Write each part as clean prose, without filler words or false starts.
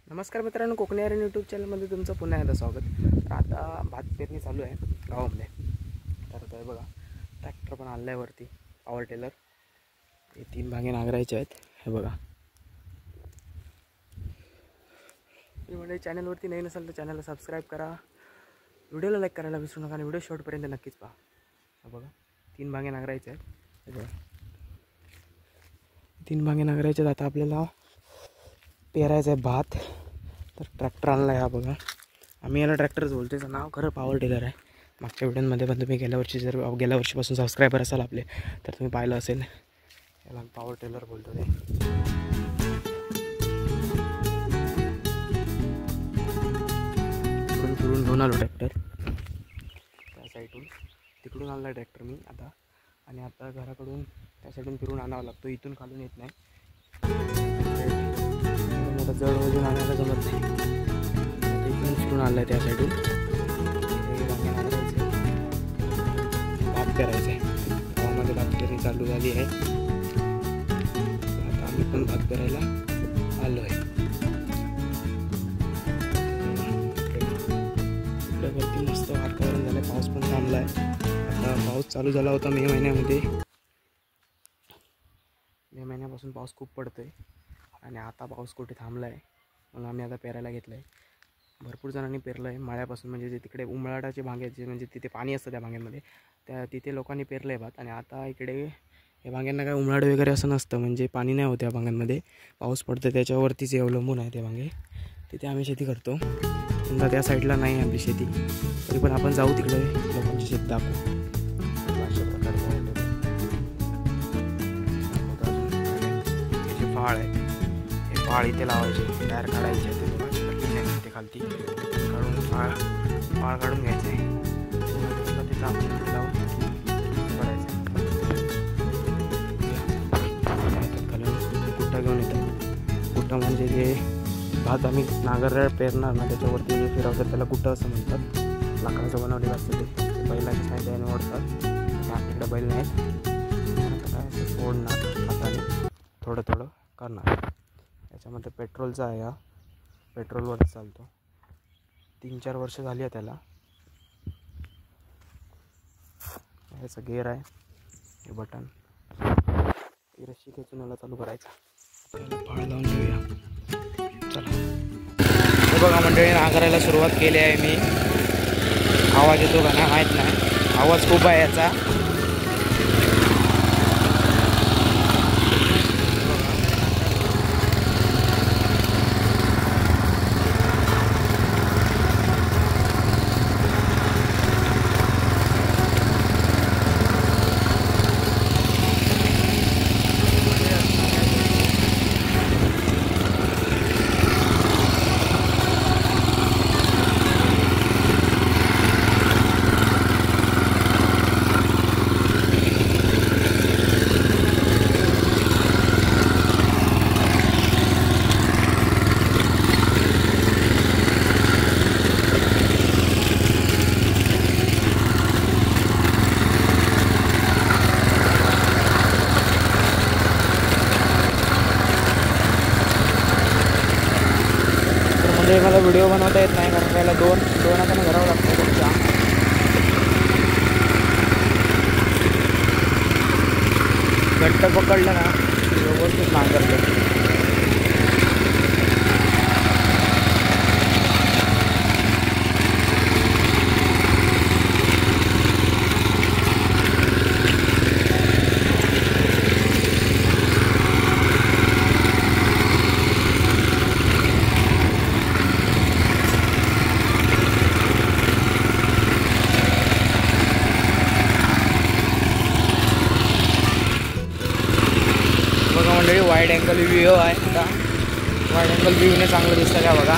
नमस्कार मित्रांनो, कोकणी आर्यन यूट्यूब चॅनलमध्ये तुमचं पुन्हा एकदा स्वागत. तर आता भात पेरणी चालू आहे गावामध्ये. तर आता बघा ट्रॅक्टर पण आला आहे वरती, पॉवर टेलर. हे 3 भांगे नांगरायचे आहेत. हे बघा, तुम्ही म्हणजे चॅनलवरती नाही नसाल तर चॅनलला सबस्क्राईब करा, व्हिडिओला लाईक करायला विसरू नका आणि व्हिडिओ शेवटपर्यंत नक्कीच पहा. हे बघा 3 भांगे नांगरायचे आहेत. हे बघा 3 भांगे नांगरायचे आहेत. आता आपल्याला पेरायचं आहे भात. तर ट्रॅक्टर आणला आहे हा बघा. आम्ही याला ट्रॅक्टरच बोलतो, त्याचं नाव खरं पॉवर टेलर आहे. मागच्या व्हिडिओमध्ये पण तुम्ही गेल्या वर्षीपासून सबस्क्रायबर असाल आपले तर तुम्ही पाहिलं असेल. याला पॉवर टेलर बोलतो ते. फिरून घेऊन आलो ट्रॅक्टर त्या साईडून. तिकडून आणला ट्रॅक्टर मी आता. आणि आता घराकडून त्या साईडून फिरून आणावा लागतो, इथून खालून येत नाही. मोठं जड वजन आणायला जमत नाही. इथून फिरून आलं आहे त्या साईडून. भात करायचं आहे. गावामध्ये भात पेरणी चालू झाली आहे. आता आम्ही पण भात करायला आलो आहे. इकडेवरती मस्त वातावरण झालं आहे. पाऊस पण थांबला आहे. आता पाऊस चालू झाला होता मे महिन्यामध्ये. मे महिन्यापासून पाऊस खूप पडतो आहे आणि आता पाऊस कुठे थांबला आहे. म्हणून आम्ही आता पेरायला घेतलं आहे. भरपूर जणांनी पेरलं आहे माळ्यापासून. म्हणजे जे तिकडे उमळाटाचे भांगे म्हणजे तिथे पाणी असतं त्या भांग्यांमध्ये, तिथे लोकांनी पेरलं आहे भात. आणि आता इकडे या भांग्यांना काय उमळाट वगैरे असं नसतं, म्हणजे पाणी नाही होतं या भांग्यांमध्ये. पाऊस पडतं त्याच्यावरतीच अवलंबून आहे ते भांगे. तिथे आम्ही शेती करतो. समजा त्या साईडला नाही आपली शेती, तरी पण आपण जाऊ तिकडे लोकांची शेती दाखवू. अशा प्रकारे फाळ आहे. हे फाळ इथे लावायचे, तयार काढायचे. ते खालती काढून फाळ काढून घ्यायचे. ते लावून करायचं. खालून गुट्टा घेऊन येतात. गुट्टा म्हणजे जे भात आम्ही नांगर पेरणार ना त्याच्यावरती जे फिरवतात त्याला गुट्टा असं म्हणतात. लाकडाचं बनवलेलं असतं ते. बैलाची नाही त्याने ओढतात. आपल्याकडे बैल नाहीत. आता काय असं सोडणार हाताने थोडं थोडं करणार. याच्यामध्ये पेट्रोलचा आहे. हा पेट्रोलवर चालतो. 3-4 वर्ष झाली आहे त्याला. याचं गेअर आहे, हे बटन. ही रस्सी खेचून याला चालू करायचं. फाळ लावून घेऊया. चला. हे बघा मंडळी, नांगरायला सुरुवात केली आहे मी. आवाज येतो का नाही माहीत नाही. आवाज खूप आहे याचा. मला व्हिडिओ बनवता येत नाही कारण त्याला दोन हाताने धरावं लागतं. तुमच्या घट्ट पकडलं ना व्यवस्थित नांगरतं. वाईड अँगल व्ह्यू आहे. आता वाईड अँगल व्ह्यूने चांगलं दिसतं का बघा.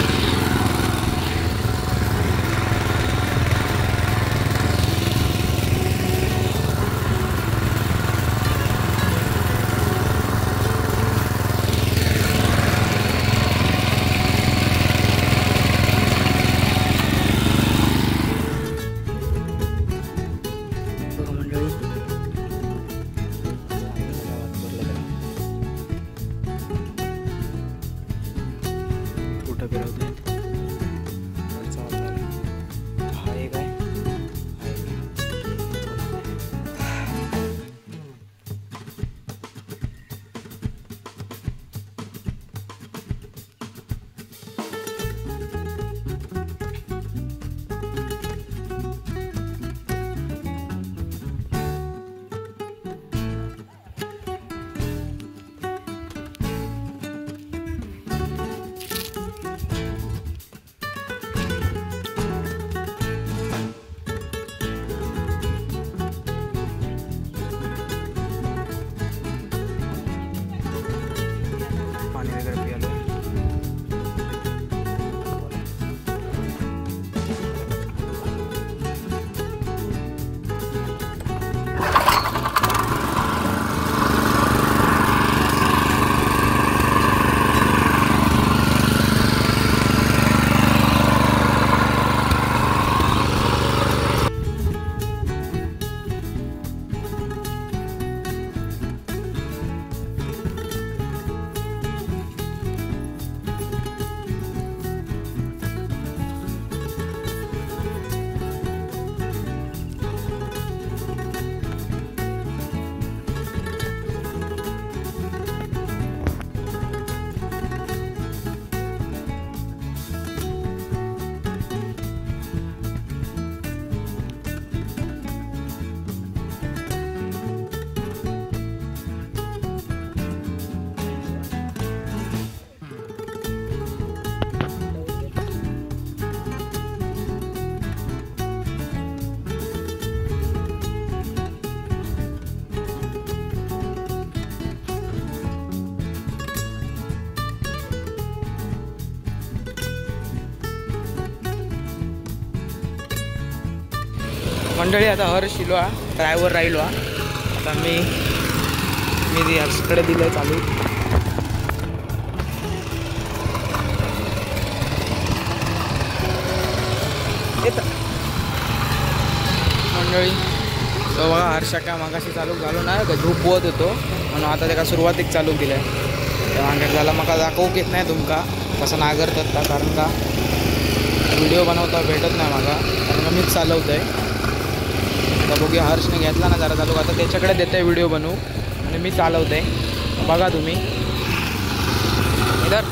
मंडळी आता हर्ष शिलो ड्रायव्हर राहिलो आता मी हर्षकडे दिलं चालू. मंडळी तो बघा हर्षा काय मागाशी चालू झालो ना झोपवत होतो म्हणून आता त्याला सुरुवातीक चालू दिलं आहे. त्या मागे झाला मका दाखवूक येत नाही तुमका कसं नागरतात का, कारण का व्हिडिओ बनवता भेटत नाही मागा, कारण का मीच चालवतो आहे. आता बघूया हर्षने घेतला ना जरा चालू, आता त्याच्याकडे देत आहे व्हिडिओ बनवू आणि मी चालवतो आहे. बघा तुम्ही इधर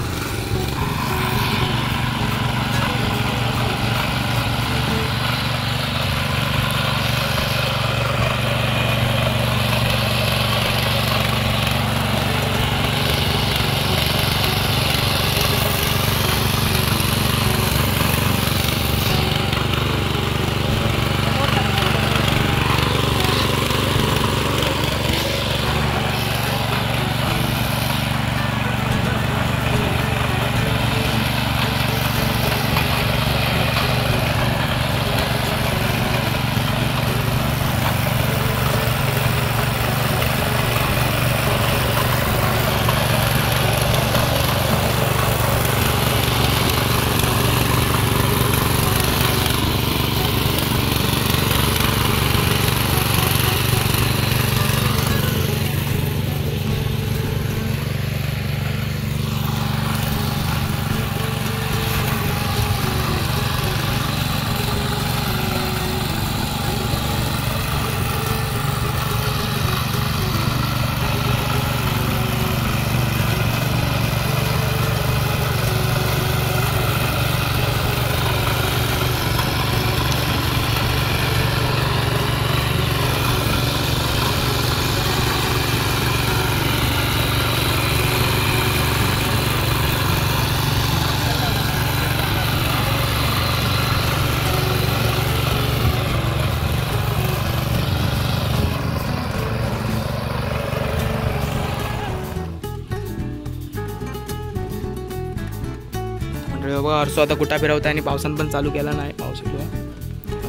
बघा हर्षो आता गुटा फिरवता आणि पावसान पण चालू केला नाही. पाऊस येतो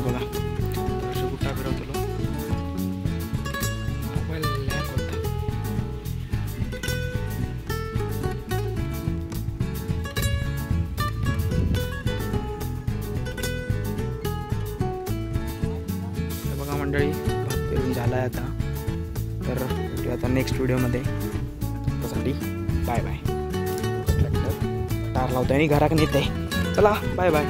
बघा हर्षो गुटा फिरवतो. मोबाईल लॅग होता. बघा मंडळी भात पेरून झालाय आता. तर भेटूया आता नेक्स्ट व्हिडिओमध्ये. त्यासाठी बाय बाय. टार लावतोय आणि घराकडे येते. चला बाय बाय.